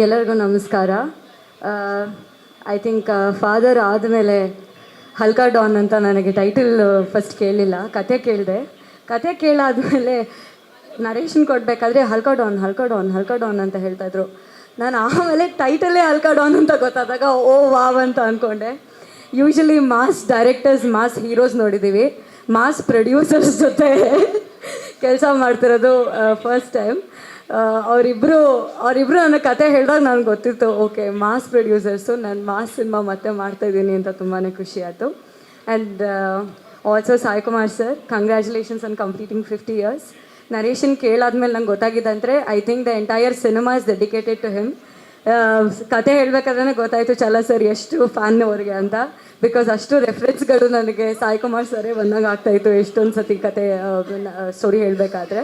ಎಲ್ಲರಿಗೂ ನಮಸ್ಕಾರ. I think father ಆದಮೇಲೆ ಹಲ್ಕಾ ಡಾನ್ ಅಂತ ನನಗೆ ಟೈಟಲ್ ಫಸ್ಟ್ ಕೇಳಲಿಲ್ಲ, ಕತೆ ಕೇಳಿದೆ. ಕತೆ ಕೇಳಾದಮೇಲೆ ನರೇಷನ್ ಕೊಡಬೇಕಾದ್ರೆ ಹಲ್ಕಾ ಡಾನ್ ಹಲ್ಕಾ ಡಾನ್ ಹಲ್ಕಾ ಡಾನ್ ಅಂತ ಹೇಳ್ತಾಯಿದ್ರು. ನಾನು ಆಮೇಲೆ ಟೈಟಲ್ಲೇ ಹಲ್ಕಾ ಡಾನ್ ಅಂತ ಗೊತ್ತಾದಾಗ ಓ ವಾವ್ ಅಂತ ಅಂದ್ಕೊಂಡೆ. Usually mass directors, mass heroes ನೋಡಿದ್ದೀವಿ, ಮಾಸ್ ಪ್ರೊಡ್ಯೂಸರ್ಸ್ ಜೊತೆ ಕೆಲಸ ಮಾಡ್ತಿರೋದು ಫಸ್ಟ್ ಟೈಮ್. ಅವರಿಬ್ಬರು ನನ್ನ ಕತೆ ಹೇಳಿದಾಗ ನನಗೆ ಗೊತ್ತಿತ್ತು, ಓಕೆ ಮಾಸ್ ಪ್ರೊಡ್ಯೂಸರ್ಸು, ನಾನು ಮಾಸ್ ಸಿನಿಮಾ ಮತ್ತೆ ಮಾಡ್ತಾಯಿದ್ದೀನಿ ಅಂತ ತುಂಬಾ ಖುಷಿ ಆಯಿತು. And also Sai Kumar sir, congratulations on completing 50 years. Narration ಕೇಳಾದ್ಮೇಲೆ ನಂಗೆ ಗೊತ್ತಾಗಿದ್ದಂದರೆ I think the entire cinema is dedicated to him. ಕತೆ ಹೇಳಬೇಕಾದ್ರೆ ಗೊತ್ತಾಯಿತು ಚಲ ಸರ್ ಎಷ್ಟು ಫ್ಯಾನ್ ಅವ್ರಿಗೆ ಅಂತ. ಬಿಕಾಸ್ ಅಷ್ಟು ರೆಫರೆನ್ಸ್ಗಳು ನನಗೆ ಸಾಯಿ ಕುಮಾರ್ ಸರೇ ಬಂದಾಗ ಆಗ್ತಾಯಿತ್ತು ಎಷ್ಟೊಂದು ಸತಿ ಕತೆ ಸ್ಟೋರಿ ಹೇಳಬೇಕಾದ್ರೆ.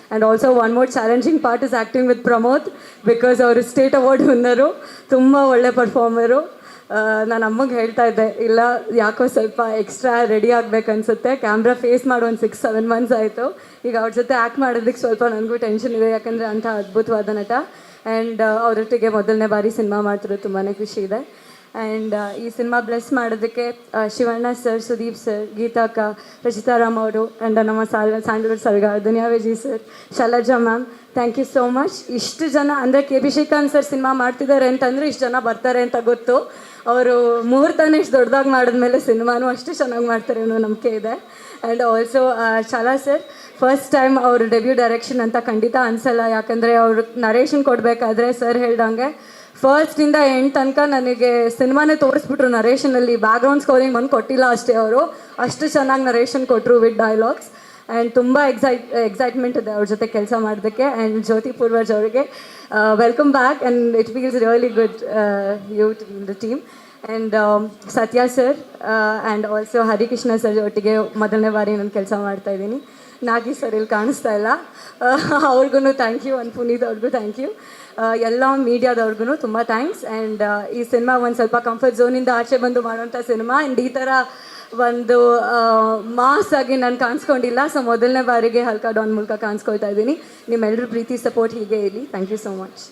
And also one more challenging part is acting with Pramod, because ಅವರು ಸ್ಟೇಟ್ ಅವಾರ್ಡ್ ವಿನ್ನರು, ತುಂಬ ಒಳ್ಳೆ ಪರ್ಫಾರ್ಮರು. ನಾನು ಅಮ್ಮಗೆ ಹೇಳ್ತಾ ಇದ್ದೆ, ಇಲ್ಲ ಯಾಕೋ ಸ್ವಲ್ಪ ಎಕ್ಸ್ಟ್ರಾ ರೆಡಿ ಆಗಬೇಕನ್ಸುತ್ತೆ, ಕ್ಯಾಮ್ರಾ ಫೇಸ್ ಮಾಡೋ ಒಂದು 6-7 months ಆಯಿತು. ಈಗ ಅವ್ರ ಜೊತೆ ಆ್ಯಕ್ಟ್ ಮಾಡೋದಕ್ಕೆ ಸ್ವಲ್ಪ ನನಗೂ ಟೆನ್ಷನ್ ಇದೆ, ಯಾಕಂದರೆ ಅಂಥ ಅದ್ಭುತವಾದ ನಟ. ಆ್ಯಂಡ್ ಅವರೊಟ್ಟಿಗೆ ಮೊದಲನೇ ಬಾರಿ ಸಿನಿಮಾ ಮಾಡ್ತಿರೋದು ತುಂಬಾ ಖುಷಿ ಇದೆ. ಆ್ಯಂಡ್ ಈ ಸಿನಿಮಾ ಬ್ಲೆಸ್ ಮಾಡೋದಕ್ಕೆ ಶಿವಣ್ಣ ಸರ್, ಸುದೀಪ್ ಸರ್, ಗೀತಾಕ, ರಚಿತಾರಾಮ್ ಅವರು, ಆ್ಯಂಡ್ ನಮ್ಮ ಸ್ಯಾಂಡಲ್ವುಡ್ ಸರ್ಗ, Duniya Viji sir, Shailaja ma'am, thank you so much. ಇಷ್ಟು ಜನ ಅಂದರೆ ಕೆ ಶ್ರೀಕಾಂತ್ ಸರ್ ಸಿನಿಮಾ ಮಾಡ್ತಿದ್ದಾರೆ ಅಂತಂದರೆ ಇಷ್ಟು ಜನ ಬರ್ತಾರೆ ಅಂತ ಗೊತ್ತು. ಅವರು ಮುಹೂರ್ತನೇ ಇಷ್ಟು ದೊಡ್ಡದಾಗಿ ಮಾಡಿದ್ಮೇಲೆ ಸಿನಿಮಾನೂ ಅಷ್ಟು ಚೆನ್ನಾಗಿ ಮಾಡ್ತಾರೆ ಅನ್ನೋ ನಂಬಿಕೆ ಇದೆ. ಆ್ಯಂಡ್ ಆಲ್ಸೋ ಚಾಲಾ ಸರ್, ಫಸ್ಟ್ ಟೈಮ್ ಅವರು ಡೆಬ್ಯೂ ಡೈರೆಕ್ಷನ್ ಅಂತ ಖಂಡಿತ ಅನಿಸಲ್ಲ, ಯಾಕಂದರೆ ಅವರು ನರೇಷನ್ ಕೊಡಬೇಕಾದ್ರೆ ಸರ್ ಹೇಳ್ದಂಗೆ ಫಸ್ಟಿಂದ ಎಂಡ್ ತನಕ ನನಗೆ ಸಿನಿಮಾನೇ ತೋರಿಸ್ಬಿಟ್ರು. ನರೇಷನಲ್ಲಿ ಬ್ಯಾಕ್ಗ್ರೌಂಡ್ ಸ್ಕೋರಿಂಗ್ ಒಂದು ಕೊಟ್ಟಿಲ್ಲ ಅಷ್ಟೇ, ಅವರು ಅಷ್ಟು ಚೆನ್ನಾಗಿ ನರೇಷನ್ ಕೊಟ್ಟರು ವಿತ್ ಡೈಲಾಗ್ಸ್. ಆ್ಯಂಡ್ ತುಂಬ ಎಕ್ಸೈಟ್ಮೆಂಟ್ ಇದೆ ಅವ್ರ ಜೊತೆ ಕೆಲಸ ಮಾಡೋದಕ್ಕೆ. ಆ್ಯಂಡ್ ಜ್ಯೋತಿ ಪೂರ್ವಜ್ ಅವರಿಗೆ welcome back, and it feels really good you the team. And Satya sir and also Harikrishna sir ಒಟ್ಟಿಗೆ ಮೊದಲನೇ ಬಾರಿ ನಾನು ಕೆಲಸ ಮಾಡ್ತಾಯಿದ್ದೀನಿ. ನಾಗಿ ಸರ್ ಇಲ್ಲಿ ಕಾಣಿಸ್ತಾ ಇಲ್ಲ, ಅವ್ರಿಗೂ ಥ್ಯಾಂಕ್ ಯು. ಆ್ಯಂಡ್ ಪುನೀತ್ ಅವ್ರಿಗೂ ಥ್ಯಾಂಕ್ ಯು. ಎಲ್ಲ ಮೀಡಿಯಾದವ್ರಿಗೂ ತುಂಬ ಥ್ಯಾಂಕ್ಸ್. ಆ್ಯಂಡ್ ಈ ಸಿನಿಮಾ ಒಂದು ಸ್ವಲ್ಪ ಕಂಫರ್ಟ್ ಝೋನಿಂದ ಆಚೆ ಬಂದು ಮಾಡೋಂಥ ಸಿನಿಮಾ. ಆ್ಯಂಡ್ ಈ ಥರ ಒಂದು ಮಾಸ್ ಆಗಿ ನಾನು ಕಾಣಿಸ್ಕೊಂಡಿಲ್ಲ, ಸೊ ಮೊದಲನೇ ಬಾರಿಗೆ ಹಲ್ಕಾ ಡಾನ್ ಮೂಲಕ ಕಾಣಿಸ್ಕೊಳ್ತಾ ಇದ್ದೀನಿ. ನಿಮ್ಮೆಲ್ಲರೂ ಪ್ರೀತಿ ಸಪೋರ್ಟ್ ಹೀಗೆ ಇರಲಿ. Thank you so much.